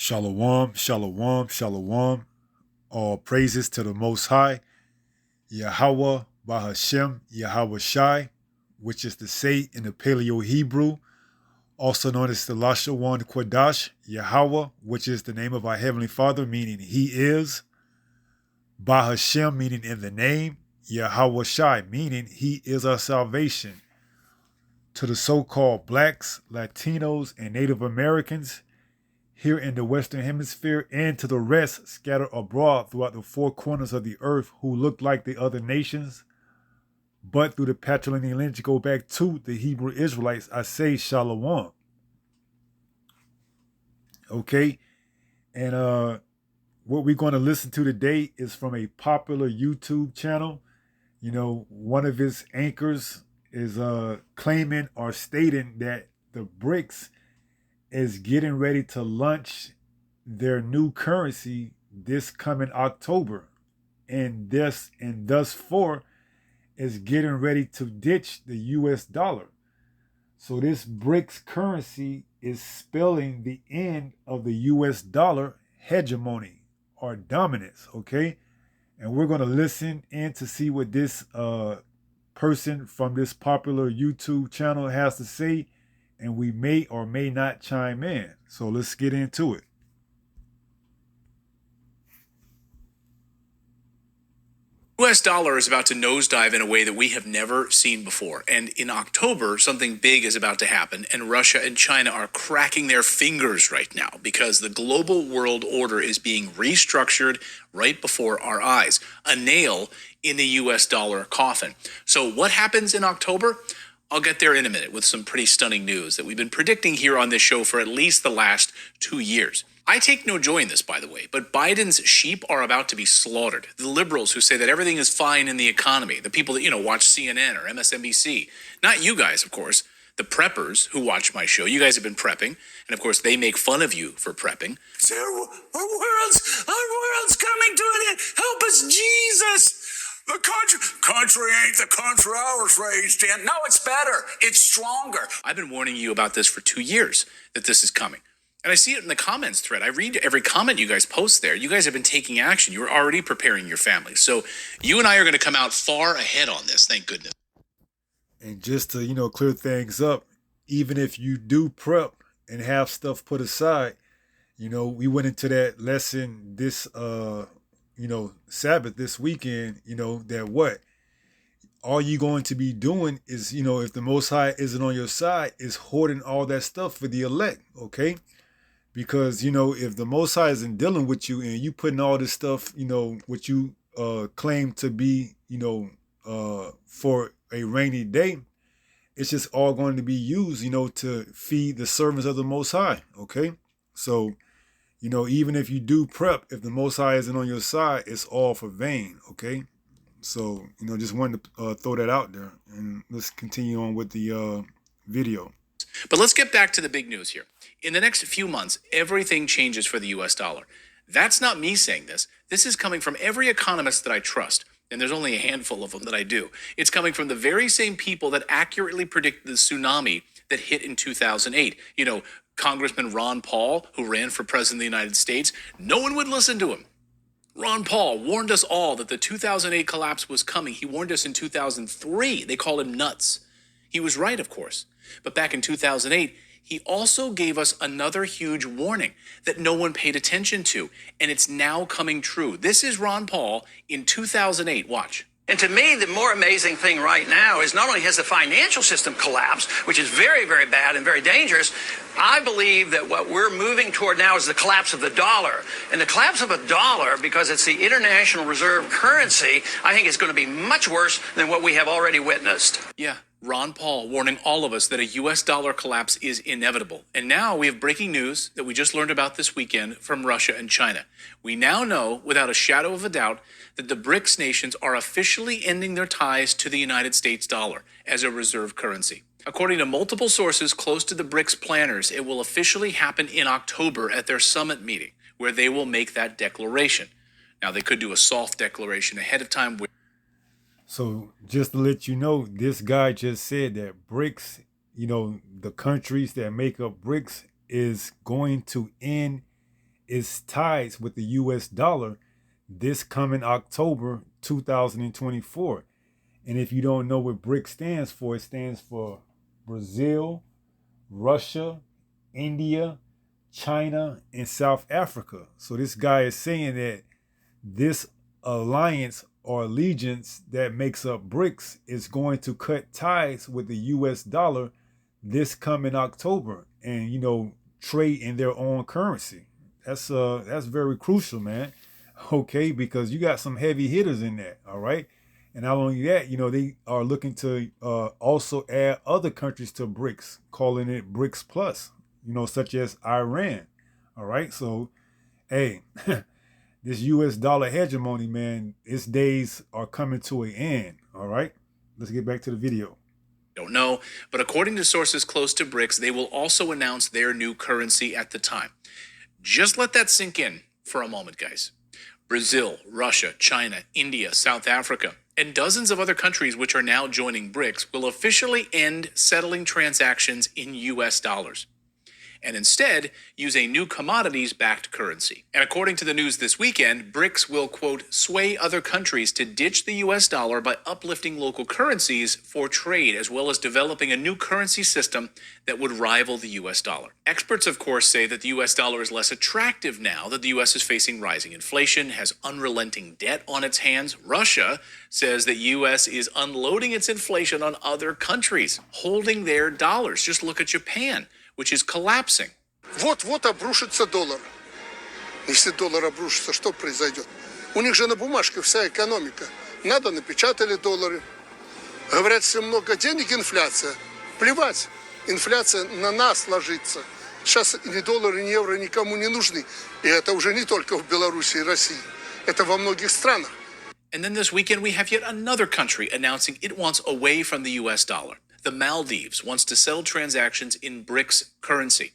Shalom, shalom, shalom. All praises to the Most High, Yahweh, Bahashem, Yahweh Shai, which is to say in the Paleo Hebrew, also known as the Lashawan Quadash, Yahweh, which is the name of our Heavenly Father, meaning He is, Bahashem, meaning in the name, Yahweh Shai, meaning He is our salvation. To the so-called blacks, Latinos, and Native Americans, here in the Western Hemisphere, and to the rest scattered abroad throughout the four corners of the earth who look like the other nations, but through the patrilineal lineage go back to the Hebrew Israelites, I say Shalom. Okay? And what we're going to listen to today is from a popular YouTube channel. You know, one of its anchors is claiming or stating that the BRICS is getting ready to launch their new currency this coming October. And thus for is getting ready to ditch the US dollar. So this BRICS currency is spelling the end of the US dollar hegemony or dominance, okay? And we're going to listen in to see what this person from this popular YouTube channel has to say, and we may or may not chime in. So let's get into it. US dollar is about to nosedive in a way that we have never seen before. And in October, something big is about to happen, and Russia and China are cracking their fingers right now because the global world order is being restructured right before our eyes. A nail in the US dollar coffin. So what happens in October? I'll get there in a minute with some pretty stunning news that we've been predicting here on this show for at least the last 2 years. I take no joy in this, by the way, but Biden's sheep are about to be slaughtered. The liberals who say that everything is fine in the economy, the people that, watch CNN or MSNBC. Not you guys, of course. The preppers who watch my show. You guys have been prepping, and of course they make fun of you for prepping. Our world's coming to an end. Help us, Jesus! The country ain't the country I was raised in. No, it's better. It's stronger. I've been warning you about this for 2 years, that this is coming. And I see it in the comments thread. I read every comment you guys post there. You guys have been taking action. You're already preparing your family. So you and I are going to come out far ahead on this, thank goodness. And just to, clear things up, even if you do prep and have stuff put aside, we went into that lesson this Sabbath this weekend, that what? All you going to be doing is, if the Most High isn't on your side, is hoarding all that stuff for the elect, okay? Because, if the Most High isn't dealing with you and you putting all this stuff, what you claim to be, for a rainy day, it's just all going to be used, to feed the servants of the Most High, okay? So, even if you do prep, if the Most High isn't on your side, it's all for vain, okay? So, just wanted to throw that out there. And let's continue on with the video. But let's get back to the big news here. In the next few months, everything changes for the US dollar. That's not me saying this. This is coming from every economist that I trust. And there's only a handful of them that I do. It's coming from the very same people that accurately predicted the tsunami that hit in 2008. Congressman Ron Paul, who ran for president of the United States, no one would listen to him. Ron Paul warned us all that the 2008 collapse was coming. He warned us in 2003. They called him nuts. He was right, of course. But back in 2008, he also gave us another huge warning that no one paid attention to, and it's now coming true. This is Ron Paul in 2008. Watch. And to me, the more amazing thing right now is not only has the financial system collapsed, which is very, very bad and very dangerous, I believe that what we're moving toward now is the collapse of the dollar. And the collapse of a dollar, because it's the international reserve currency, I think is going to be much worse than what we have already witnessed. Yeah. Ron Paul warning all of us that a US dollar collapse is inevitable. And now we have breaking news that we just learned about this weekend from Russia and China. We now know, without a shadow of a doubt, that the BRICS nations are officially ending their ties to the United States dollar as a reserve currency. According to multiple sources close to the BRICS planners, it will officially happen in October at their summit meeting, where they will make that declaration. Now, they could do a soft declaration ahead of time. So just to let you know, this guy just said that BRICS, the countries that make up BRICS is going to end its ties with the US dollar this coming October 2024. And if you don't know what BRICS stands for, it stands for Brazil, Russia, India, China, and South Africa. So this guy is saying that this alliance or allegiance that makes up BRICS is going to cut ties with the US dollar this coming October and, trade in their own currency. That's very crucial, man. Okay, because you got some heavy hitters in there, all right? And not only that, they are looking to also add other countries to BRICS, calling it BRICS Plus, such as Iran. All right. So, hey, this US dollar hegemony, man, its days are coming to an end. All right. Let's get back to the video. Don't know, but according to sources close to BRICS, they will also announce their new currency at the time. Just let that sink in for a moment, guys. Brazil, Russia, China, India, South Africa, and dozens of other countries which are now joining BRICS will officially end settling transactions in US dollars and instead use a new commodities-backed currency. And according to the news this weekend, BRICS will, quote, sway other countries to ditch the US dollar by uplifting local currencies for trade, as well as developing a new currency system that would rival the US dollar. Experts, of course, say that the US dollar is less attractive now that the US is facing rising inflation, has unrelenting debt on its hands. Russia says that US is unloading its inflation on other countries, holding their dollars. Just look at Japan, which is collapsing. Вот-вот обрушится доллар. Если доллар обрушится, что произойдет? У них же на бумажке вся экономика. Надо, напечатали доллары. Говорят, если много денег, инфляция. Плевать. Инфляция на нас ложится. Сейчас ни доллары, ни евро никому не нужны. И это уже не только в Беларуси и России. Это во многих странах. And then this weekend, we have yet another country announcing it wants away from the US dollar. The Maldives wants to settle transactions in BRICS currency.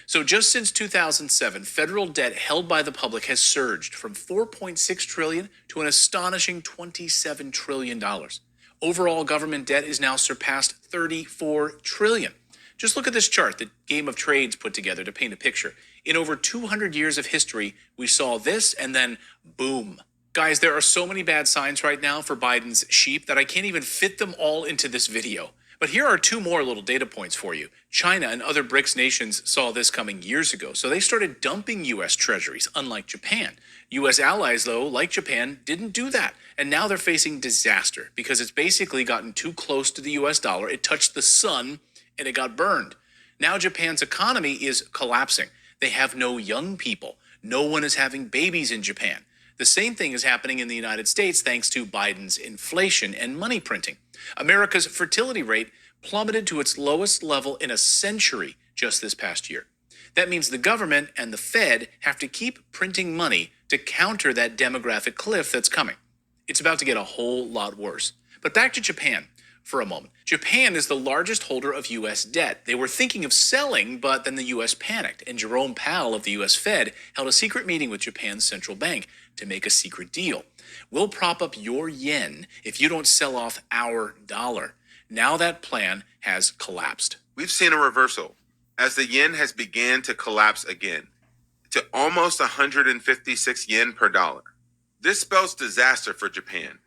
So just since 2007, federal debt held by the public has surged from $4.6 trillion to an astonishing $27 trillion. Overall government debt is now surpassed $34 trillion. Just look at this chart that Game of Trades put together to paint a picture. In over 200 years of history, we saw this and then boom. Guys, there are so many bad signs right now for Biden's sheep that I can't even fit them all into this video. But here are two more little data points for you. China and other BRICS nations saw this coming years ago, so they started dumping U.S. treasuries, unlike Japan. U.S. allies, though, like Japan, didn't do that. And now they're facing disaster because it's basically gotten too close to the U.S. dollar. It touched the sun and it got burned. Now Japan's economy is collapsing. They have no young people. No one is having babies in Japan. The same thing is happening in the United States thanks to Biden's inflation and money printing. America's fertility rate plummeted to its lowest level in a century just this past year. That means the government and the Fed have to keep printing money to counter that demographic cliff that's coming. It's about to get a whole lot worse. But back to Japan for a moment. Japan is the largest holder of U.S. debt. They were thinking of selling, but then the U.S. panicked, and Jerome Powell of the U.S. Fed held a secret meeting with Japan's central bank to make a secret deal. We'll prop up your yen if you don't sell off our dollar. Now that plan has collapsed. We've seen a reversal as the yen has began to collapse again to almost 156 yen per dollar. This spells disaster for Japan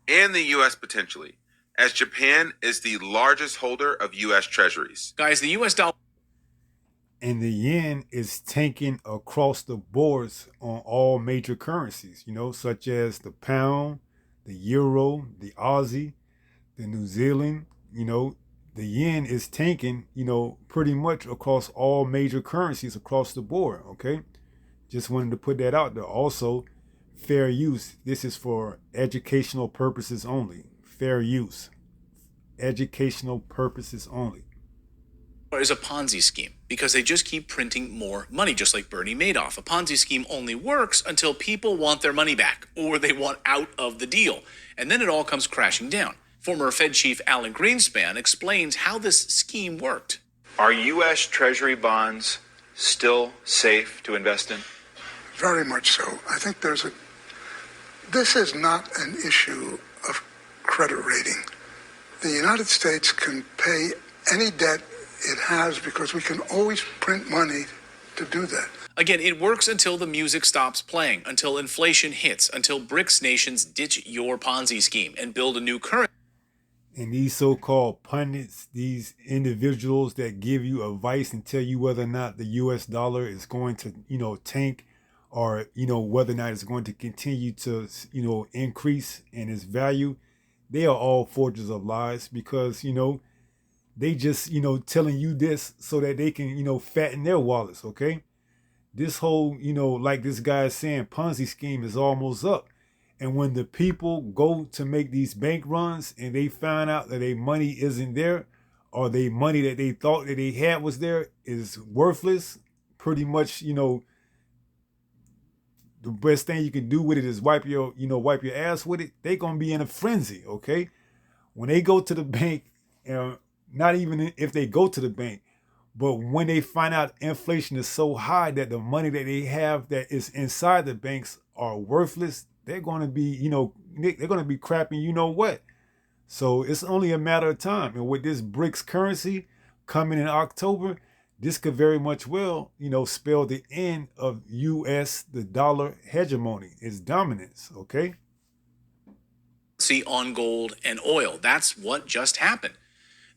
and the U.S. potentially, as Japan is the largest holder of U.S. treasuries. Guys, the U.S. dollar And the yen is tanking across the boards on all major currencies, such as the pound, the euro, the Aussie, the New Zealand. The yen is tanking, pretty much across all major currencies across the board, okay? Just wanted to put that out there. Also, fair use. This is for educational purposes only. Fair use. Educational purposes only. is a Ponzi scheme because they just keep printing more money, just like Bernie Madoff. A Ponzi scheme only works until people want their money back or they want out of the deal. And then it all comes crashing down. Former Fed Chief Alan Greenspan explains how this scheme worked. Are U.S. Treasury bonds still safe to invest in? Very much so. I think this is not an issue of credit rating. The United States can pay any debt it has because we can always print money to do that. Again, it works until the music stops playing, until inflation hits, until BRICS nations ditch your Ponzi scheme and build a new currency. And these so-called pundits, these individuals that give you advice and tell you whether or not the US dollar is going to, tank, or, whether or not it's going to continue to, increase in its value, they are all forgers of lies, because, they just, telling you this so that they can, fatten their wallets, okay? This whole, like this guy is saying, Ponzi scheme is almost up. And when the people go to make these bank runs and they find out that their money isn't there, or their money that they thought that they had was there is worthless, pretty much, the best thing you can do with it is wipe your ass with it. They're gonna be in a frenzy, okay? When they go to the bank, not even if they go to the bank, but when they find out inflation is so high that the money that they have that is inside the banks are worthless, they're going to be, they're going to be crapping what. So it's only a matter of time. And with this BRICS currency coming in October, this could very much well, spell the end of U.S., the dollar hegemony, its dominance, okay? See, on gold and oil. That's what just happened.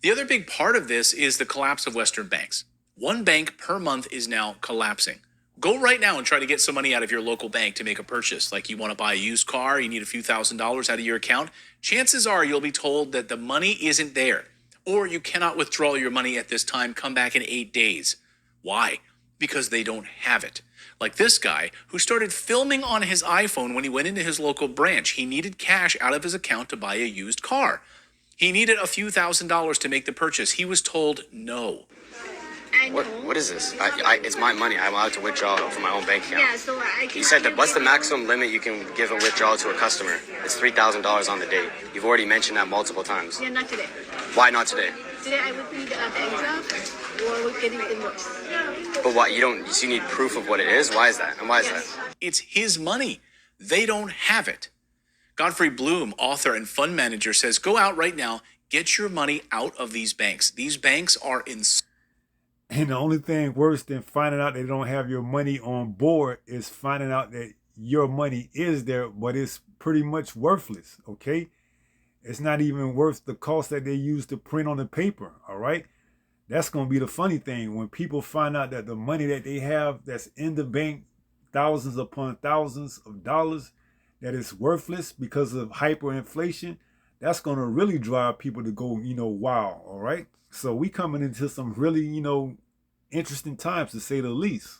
The other big part of this is the collapse of Western banks. One bank per month is now collapsing. Go right now and try to get some money out of your local bank to make a purchase. Like you want to buy a used car, you need a few $1,000s out of your account. Chances are you'll be told that the money isn't there, or you cannot withdraw your money at this time, come back in 8 days. Why? Because they don't have it. Like this guy who started filming on his iPhone when he went into his local branch. He needed cash out of his account to buy a used car. He needed a few $1,000s to make the purchase. He was told no. What is this? It's my money. I'm allowed to withdraw from my own bank account. Yeah, so You said that what's the maximum limit you can give a withdrawal to a customer? It's $3,000 on the date. You've already mentioned that multiple times. Yeah, not today. Why not today? Today I would need the extra or we're getting the invoice. But what, you need proof of what it is? Why is that? And why is Yes. that? It's his money. They don't have it. Godfrey Bloom, author and fund manager, says go out right now, get your money out of these banks. These banks are in. And the only thing worse than finding out they don't have your money on board is finding out that your money is there, but it's pretty much worthless, okay? It's not even worth the cost that they use to print on the paper, all right? That's going to be the funny thing. When people find out that the money that they have that's in the bank, thousands upon thousands of dollars, that is worthless because of hyperinflation, that's going to really drive people to go, wow, all right? So we coming into some really, interesting times, to say the least.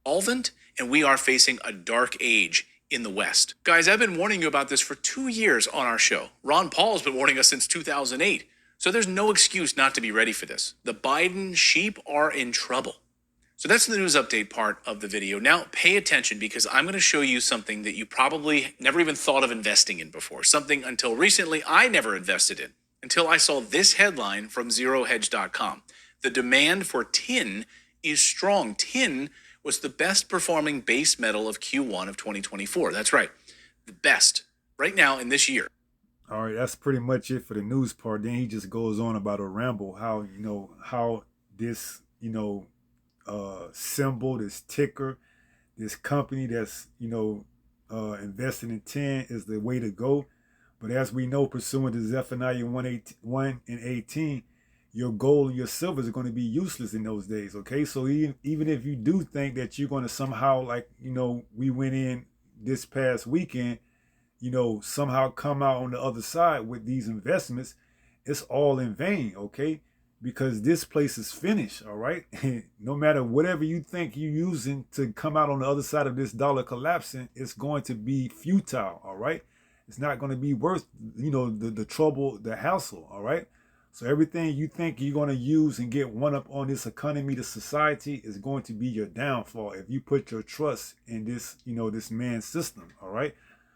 Solvent, and we are facing a dark age in the West. Guys, I've been warning you about this for 2 years on our show. Ron Paul's been warning us since 2008. So there's no excuse not to be ready for this. The Biden sheep are in trouble. So that's the news update part of the video. Now pay attention, because I'm going to show you something that you probably never even thought of investing in before. Something until recently I never invested in, until I saw this headline from ZeroHedge.com. The demand for tin is strong. Tin was the best performing base metal of Q1 of 2024. That's right. The best right now in this year. All right, that's pretty much it for the news part. Then he just goes on about a ramble, how, how this, symbol, this ticker, this company that's, investing in tin is the way to go. But as we know, pursuant to Zephaniah 1 and 18, your gold and your silver is going to be useless in those days, okay? So even if you do think that you're going to somehow, like, we went in this past weekend, somehow come out on the other side with these investments, it's all in vain, okay? Because this place is finished, all right? No matter whatever you think you're using to come out on the other side of this dollar collapsing, it's going to be futile, all right? It's not going to be worth, the trouble, the hassle, all right? So everything you think you're going to use and get one up on this economy, this society, is going to be your downfall if you put your trust in this, this man's system, all right?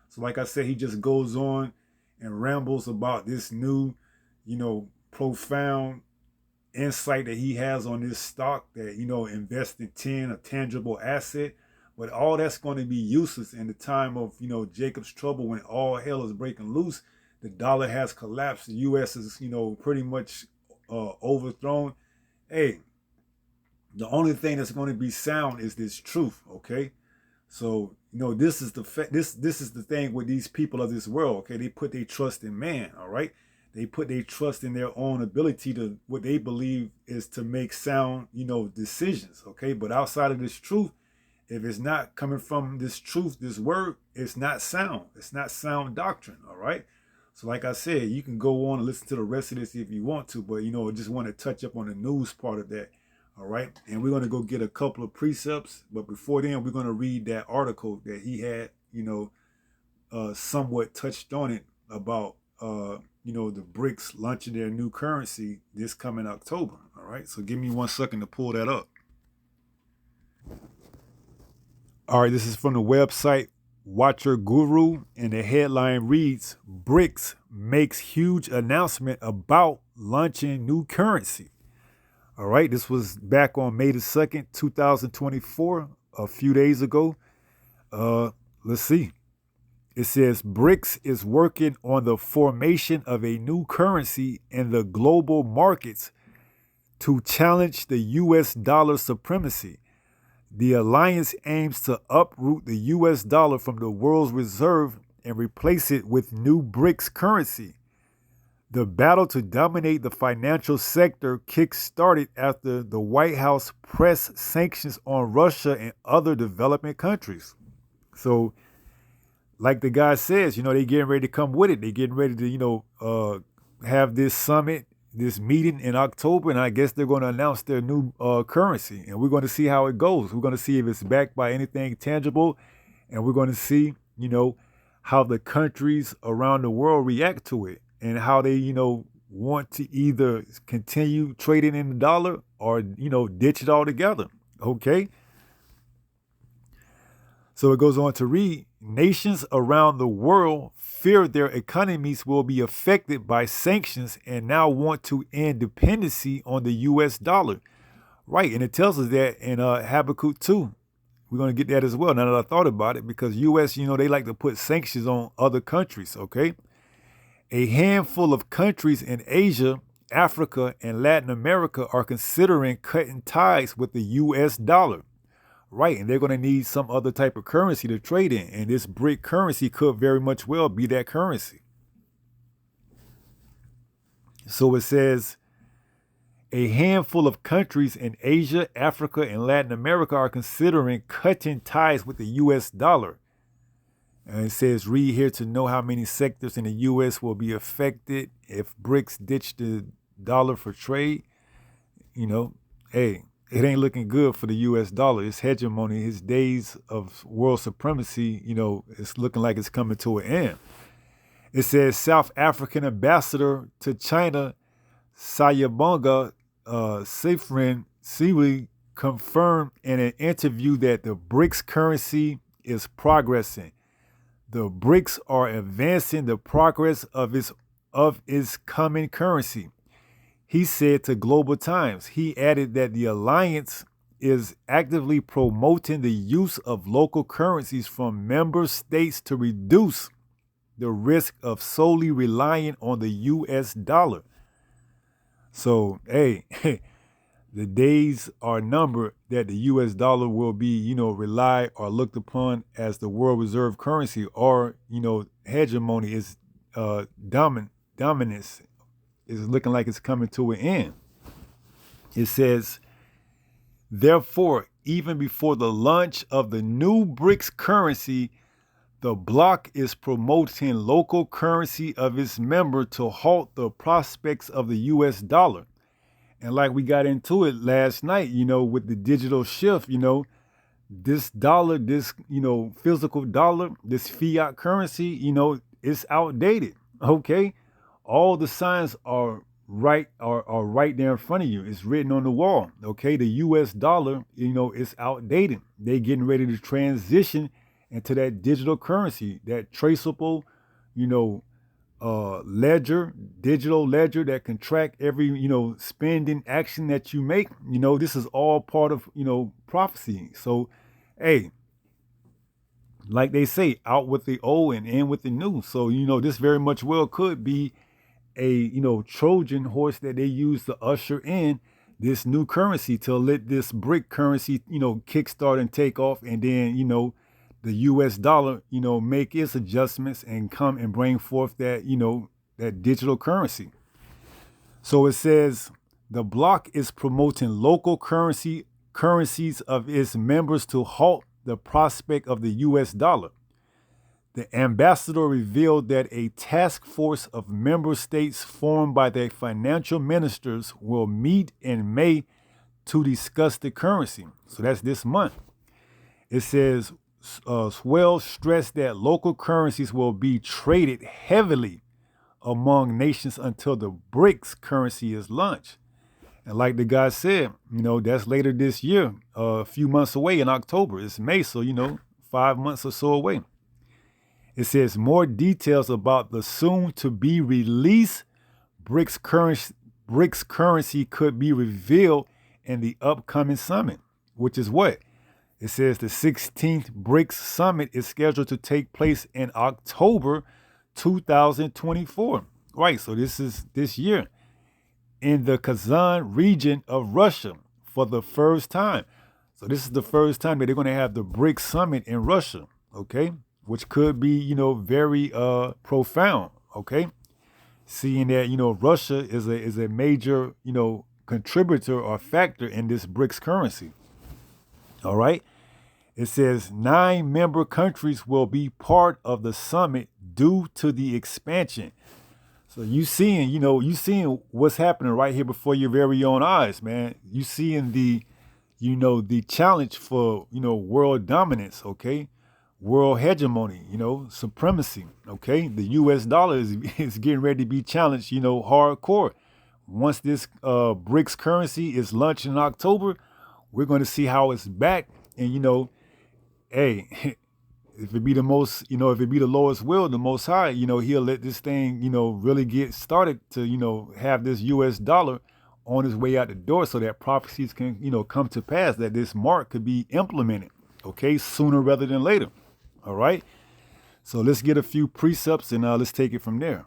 So like I said, he just goes on and rambles about this new, profound insight that he has on this stock that, invest in tin, a tangible asset. But all that's going to be useless in the time of, Jacob's trouble, when all hell is breaking loose. The dollar has collapsed. The U.S. is, pretty much overthrown. Hey, The only thing that's going to be sound is this truth, okay? So, this is this is the thing with these people of this world, okay? They put their trust in man, all right? They put their trust in their own ability to what they believe is to make sound, decisions, okay? But outside of this truth, if it's not coming from this truth, this word, it's not sound. It's not sound doctrine, all right? So like I said, you can go on and listen to the rest of this if you want to, but I just want to touch up on the news part of that. All right. And we're going to go get a couple of precepts. But before then, we're going to read that article that he had, somewhat touched on it about, the BRICS launching their new currency this coming October. All right. So give me 1 second to pull that up. All right. This is from the website Watcher Guru. And the headline reads, BRICS makes huge announcement about launching new currency. All right, this was back on May the 2nd, 2024, a few days ago. Let's see. It says BRICS is working on the formation of a new currency in the global markets to challenge the U.S. dollar supremacy. The alliance aims to uproot the U.S. dollar from the world's reserve and replace it with new BRICS currency. The battle to dominate the financial sector kick-started after the White House pressed sanctions on Russia and other developing countries. So, like the guy says, they getting ready to come with it. They getting ready to, have this summit, this meeting in October, and I guess they're going to announce their new currency. And we're going to see how it goes. We're going to see if it's backed by anything tangible, and we're going to see, how the countries around the world react to it. And how they, want to either continue trading in the dollar or, ditch it altogether. Okay. So it goes on to read, nations around the world fear their economies will be affected by sanctions and now want to end dependency on the U.S. dollar. Right. And it tells us that in Habakkuk 2. We're going to get that as well. Now that I thought about it, because U.S., they like to put sanctions on other countries. Okay. A handful of countries in Asia, Africa, and Latin America are considering cutting ties with the U.S. dollar. Right, and they're going to need some other type of currency to trade in, and this BRIC currency could very much well be that currency. So it says, a handful of countries in Asia, Africa, and Latin America are considering cutting ties with the U.S. dollar. And it says, read here to know how many sectors in the U.S. will be affected if BRICS ditch the dollar for trade. Hey, it ain't looking good for the U.S. dollar. Its hegemony, his days of world supremacy, it's looking like it's coming to an end. It says South African ambassador to China, Sayabonga Seyfried Siwi, confirmed in an interview that the BRICS currency is progressing. The BRICS are advancing the progress of its coming currency. He said to Global Times. He added that the alliance is actively promoting the use of local currencies from member states to reduce the risk of solely relying on the U.S. dollar. So, hey, the days are numbered that the U.S. dollar will be, relied or looked upon as the world reserve currency, or, hegemony is dominance is looking like it's coming to an end. It says, therefore, even before the launch of the new BRICS currency, the bloc is promoting local currency of its member to halt the prospects of the U.S. dollar. And like we got into it last night, with the digital shift, this dollar, this, physical dollar, this fiat currency, it's outdated. Okay. All the signs are right there in front of you. It's written on the wall. Okay. The US dollar, it's outdated. They're getting ready to transition into that digital currency, that traceable, ledger, digital ledger that can track every, spending action that you make. This is all part of, prophecy. So, hey, like they say, out with the old and in with the new. So, this very much well could be a, Trojan horse that they use to usher in this new currency to let this BRIC currency, kickstart and take off, and then, the US dollar, make its adjustments and come and bring forth that, that digital currency. So it says the bloc is promoting local currencies of its members to halt the prospect of the US dollar. The ambassador revealed that a task force of member states formed by their financial ministers will meet in May to discuss the currency. So that's this month. It says, Swell stressed that local currencies will be traded heavily among nations until the BRICS currency is launched. And like the guy said, that's later this year, a few months away in October. It's May, so, 5 months or so away. It says more details about the soon-to-be released BRICS currency could be revealed in the upcoming summit, which is what? It says the 16th BRICS summit is scheduled to take place in October 2024. Right, so this is this year in the Kazan region of Russia for the first time. So this is the first time that they're going to have the BRICS summit in Russia, okay? Which could be, very profound, okay? Seeing that, Russia is a major, contributor or factor in this BRICS currency. All right. It says 9 member countries will be part of the summit due to the expansion. So you seeing what's happening right here before your very own eyes, man. You seeing the challenge for, world dominance, okay? World hegemony, supremacy, okay? The US dollar is getting ready to be challenged, hardcore. Once this BRICS currency is launched in October, we're going to see how it's back. And, hey, if it be the most, if it be the lowest will, the most high, he'll let this thing, really get started to, have this US dollar on its way out the door so that prophecies can, come to pass, that this mark could be implemented, okay, sooner rather than later. All right. So let's get a few precepts and let's take it from there.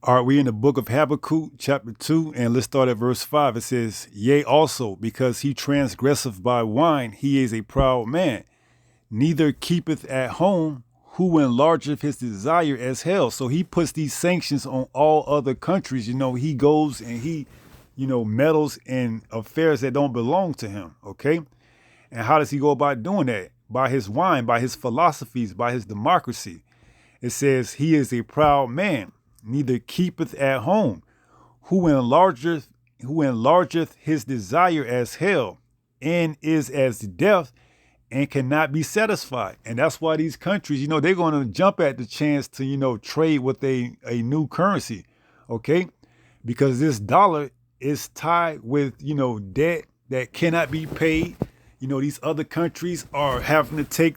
All right, we in the book of Habakkuk, chapter 2, and let's start at verse 5. It says, Yea, also, because he transgresseth by wine, he is a proud man, neither keepeth at home, who enlargeth his desire as hell. So he puts these sanctions on all other countries. He goes and he, meddles in affairs that don't belong to him, okay? And how does he go about doing that? By his wine, by his philosophies, by his democracy. It says, he is a proud man, neither keepeth at home, who enlargeth his desire as hell, and is as death, and cannot be satisfied. And that's why these countries, they're going to jump at the chance to, trade with a new currency, okay? Because this dollar is tied with, debt that cannot be paid. These other countries are having to take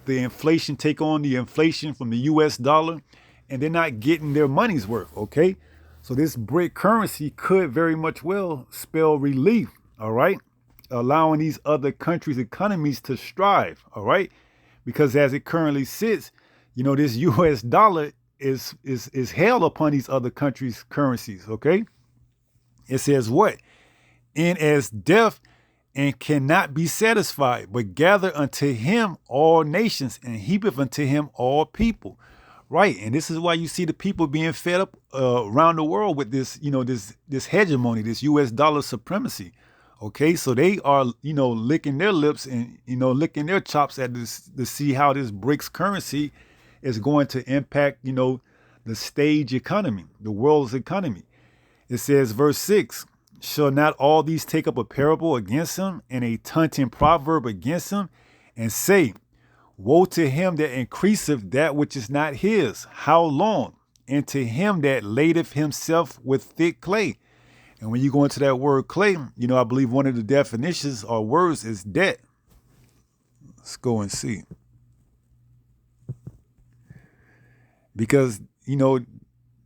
on the inflation from the US dollar, and they're not getting their money's worth, okay? So this BRIC currency could very much well spell relief, all right? Allowing these other countries' economies to strive, all right? Because as it currently sits, this US dollar is held upon these other countries' currencies, okay? It says what? And as death, and cannot be satisfied, but gather unto him all nations, and heapeth unto him all people. Right, and this is why you see the people being fed up around the world with this, this hegemony, this U.S. dollar supremacy. Okay, so they are, licking their lips and, licking their chops at this to see how this BRICS currency is going to impact, the stage economy, the world's economy. It says, verse 6, shall not all these take up a parable against him, and a taunting proverb against him, and say, woe to him that increaseth that which is not his, how long? And to him that ladeth himself with thick clay. And when you go into that word clay, I believe one of the definitions or words is debt. Let's go and see. Because,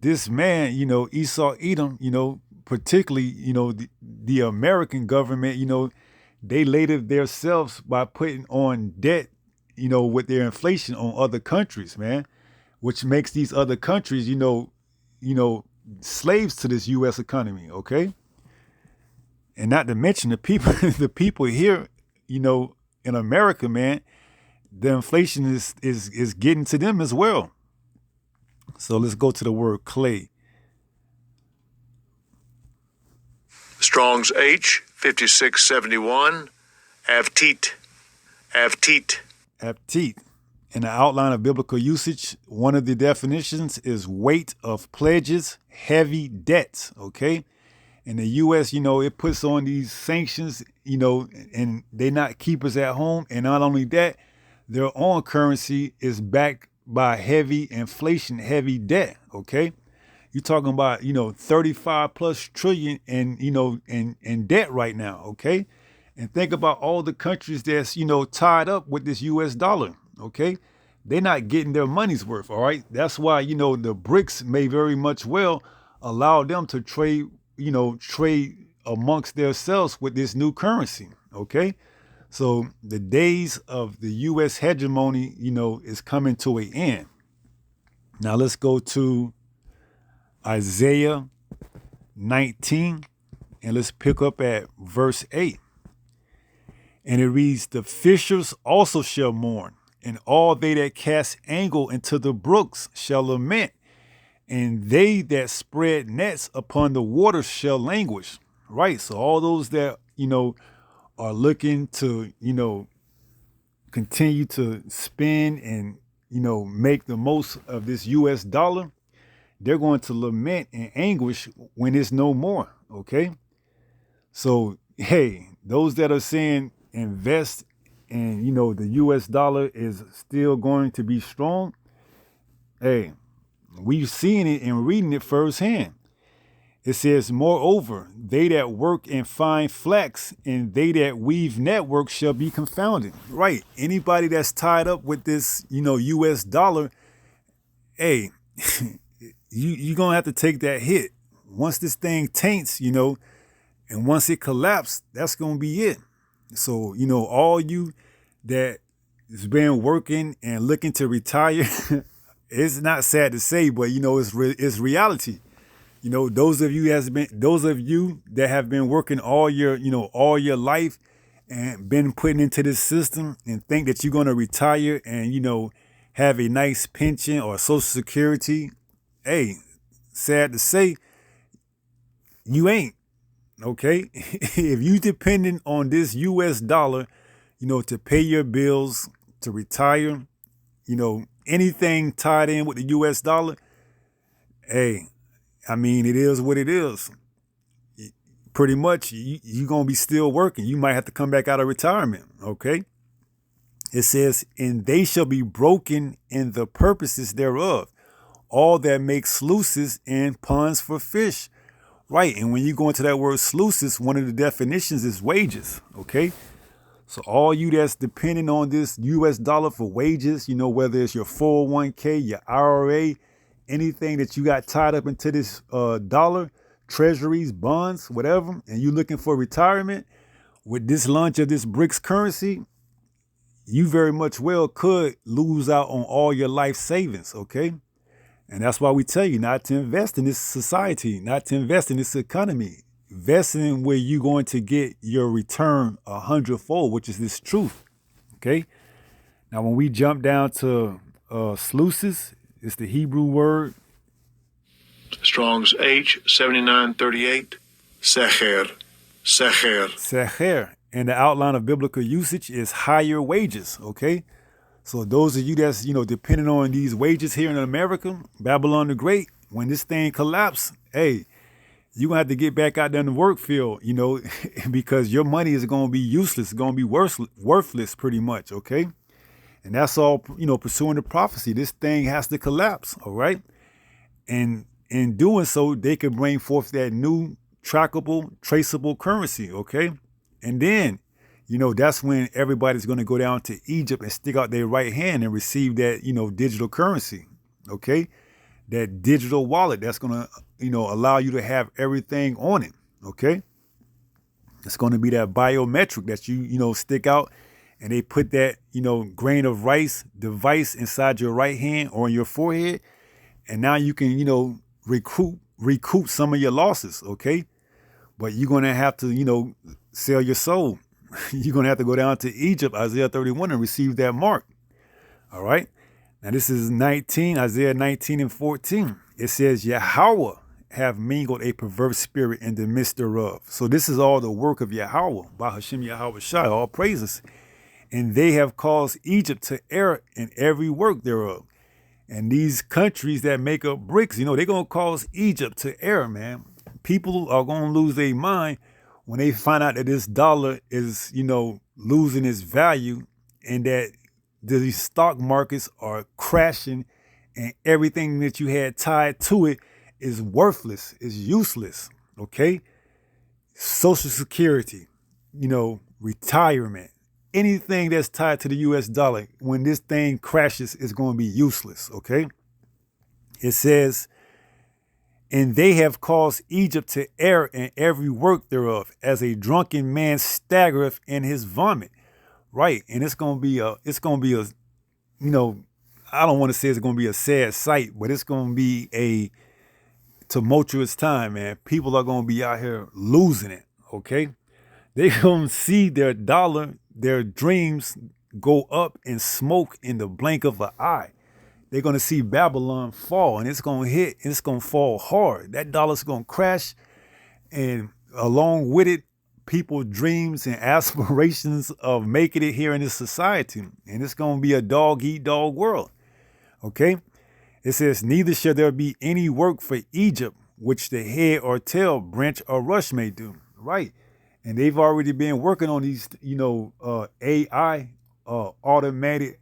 this man, Esau Edom, particularly, the American government, they laded themselves by putting on debt, with their inflation on other countries, man, which makes these other countries, slaves to this U.S. economy, okay? And not to mention the people, the people here, in America, man, the inflation is getting to them as well. So let's go to the word clay. Strong's H 5671. Avteet. Aptit. In the outline of biblical usage, one of the definitions is weight of pledges, heavy debts, okay? In the U.S., it puts on these sanctions, and they not keep us at home. And not only that, their own currency is backed by heavy inflation, heavy debt, okay? You're talking about, 35 plus trillion in debt right now, okay? And think about all the countries that's, tied up with this US dollar, okay? They're not getting their money's worth, all right? That's why, the BRICS may very much well allow them to trade amongst themselves with this new currency, okay? So the days of the US hegemony, is coming to an end. Now let's go to Isaiah 19, and let's pick up at verse 8. And it reads, the fishers also shall mourn, and all they that cast angle into the brooks shall lament, and they that spread nets upon the waters shall languish. Right? So all those that, are looking to, continue to spend and, make the most of this US dollar, they're going to lament and anguish when it's no more, okay? So, hey, those that are saying invest and, the US dollar is still going to be strong, hey, we've seen it and reading it firsthand. It says, moreover, they that work and find flax and they that weave networks shall be confounded. Right. Anybody that's tied up with this, US dollar, hey, you're going to have to take that hit. Once this thing taints, and once it collapses, that's going to be it. So, all you that has been working and looking to retire, it's not sad to say, but, it's reality. Those of you that have been working all your life and been putting into this system and think that you're going to retire and, have a nice pension or Social Security, hey, sad to say, you ain't, okay? If you dependent on this US dollar, to pay your bills, to retire, anything tied in with the US dollar, hey, I mean, it is what it is. Pretty much, you're going to be still working. You might have to come back out of retirement, okay? It says, and they shall be broken in the purposes thereof, all that make sluices and ponds for fish. Right, and when you go into that word sluices, one of the definitions is wages, okay? So all you that's depending on this US dollar for wages, whether it's your 401k, your IRA, anything that you got tied up into this dollar, treasuries, bonds, whatever, and you're looking for retirement, with this launch of this BRICS currency, you very much well could lose out on all your life savings, okay? And that's why we tell you not to invest in this society, not to invest in this economy. Invest in where you're going to get your return 100-fold, which is this truth, okay? Now, when we jump down to sluices, it's the Hebrew word. Strong's H 7938. Secher. Secher. And the outline of biblical usage is higher wages, okay? So those of you that's, depending on these wages here in America, Babylon the Great, when this thing collapses, hey, you're going to have to get back out there in the work field, because your money is going to be useless. It's going to be worthless pretty much, okay? And that's all, pursuing the prophecy. This thing has to collapse, all right? And in doing so, they could bring forth that new trackable, traceable currency, okay? And then, that's when everybody's going to go down to Egypt and stick out their right hand and receive that, digital currency, okay? That digital wallet that's going to, allow you to have everything on it, okay? It's going to be that biometric that you, stick out, and they put that, grain of rice device inside your right hand or on your forehead. And now you can, recoup some of your losses, okay? but you're going to have to, sell your soul. You're going to have to go down to Egypt, Isaiah 31, and receive that mark. All right. Now this is Isaiah 19 and 14. It says, Yahweh have mingled a perverse spirit in the midst thereof. So this is all the work of Yahweh, by Hashem Yahweh Shai, all praises. And they have caused Egypt to err in every work thereof. And these countries that make up BRICS, they're going to cause Egypt to err, man. People are going to lose their mind when they find out that this dollar is, losing its value, and that the stock markets are crashing, and everything that you had tied to it is worthless, is useless, okay? Social Security, retirement, anything that's tied to the US dollar, when this thing crashes, is going to be useless, okay? It says, and they have caused Egypt to err in every work thereof, as a drunken man staggereth in his vomit. Right. And it's going to be a, I don't want to say it's going to be a sad sight, but it's going to be a tumultuous time, man. People are going to be out here losing it. Okay. They're going to see their dollar, their dreams go up in smoke in the blink of an eye. They're going to see Babylon fall, and it's going to hit, and it's going to fall hard. That dollar's going to crash, and along with it, people's dreams and aspirations of making it here in this society. And it's going to be a dog-eat-dog world, okay? It says, neither shall there be any work for Egypt, which the head or tail, branch or rush may do, right? And they've already been working on these, AI, automated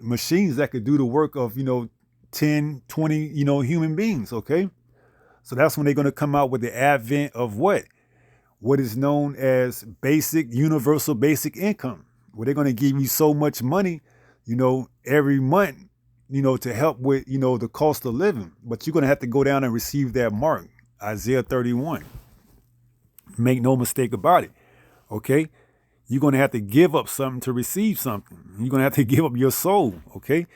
machines that could do the work of, 10, 20, human beings, okay? So that's when they're going to come out with the advent of what is known as universal basic income, where they're going to give you so much money, every month, to help with, the cost of living. But you're going to have to go down and receive that mark, Isaiah 31. Make no mistake about it, okay? You're going to have to give up something to receive something. You're going to have to give up your soul, okay?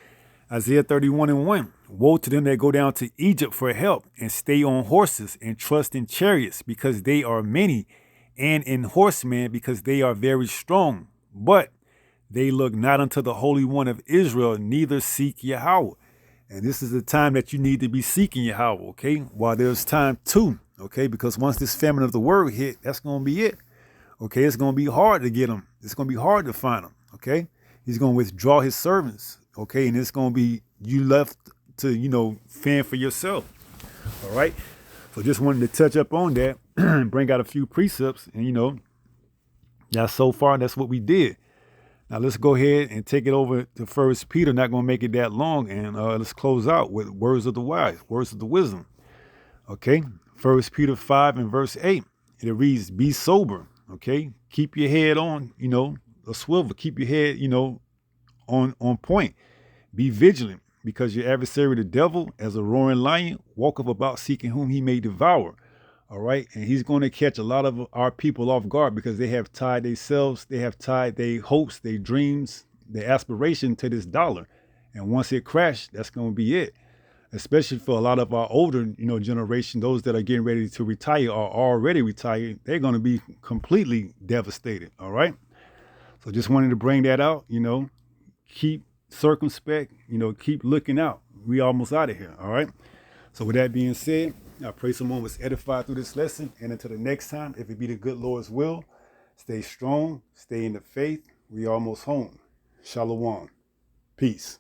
Isaiah 31 and 1. Woe to them that go down to Egypt for help, and stay on horses, and trust in chariots, because they are many, and in horsemen, because they are very strong. But they look not unto the Holy One of Israel, neither seek Yahweh. And this is the time that you need to be seeking Yahweh, okay? While there's time too, okay? Because once this famine of the word hit, that's going to be it. Okay, it's going to be hard to get them. It's going to be hard to find them, okay? He's going to withdraw his servants, okay? And it's going to be you left to, fend for yourself, all right? So just wanted to touch up on that, bring out a few precepts, and, so far, that's what we did. Now, let's go ahead and take it over to 1 Peter. Not going to make it that long, and let's close out with words of the wise, words of the wisdom, okay? 1 Peter 5 and verse 8, it reads, be sober. Okay, keep your head on, a swivel. Keep your head, on point. Be vigilant, because your adversary, the devil, as a roaring lion, walketh about seeking whom he may devour. All right, and he's going to catch a lot of our people off guard, because they have tied themselves, they have tied their hopes, their dreams, their aspiration to this dollar. And once it crashes, that's going to be it. Especially for a lot of our older, generation, those that are getting ready to retire or already retired, they're going to be completely devastated. All right. So just wanted to bring that out, keep circumspect, keep looking out. We almost out of here. All right. So with that being said, I pray someone was edified through this lesson. And until the next time, if it be the good Lord's will, stay strong, stay in the faith. We almost home. Shalom. Peace.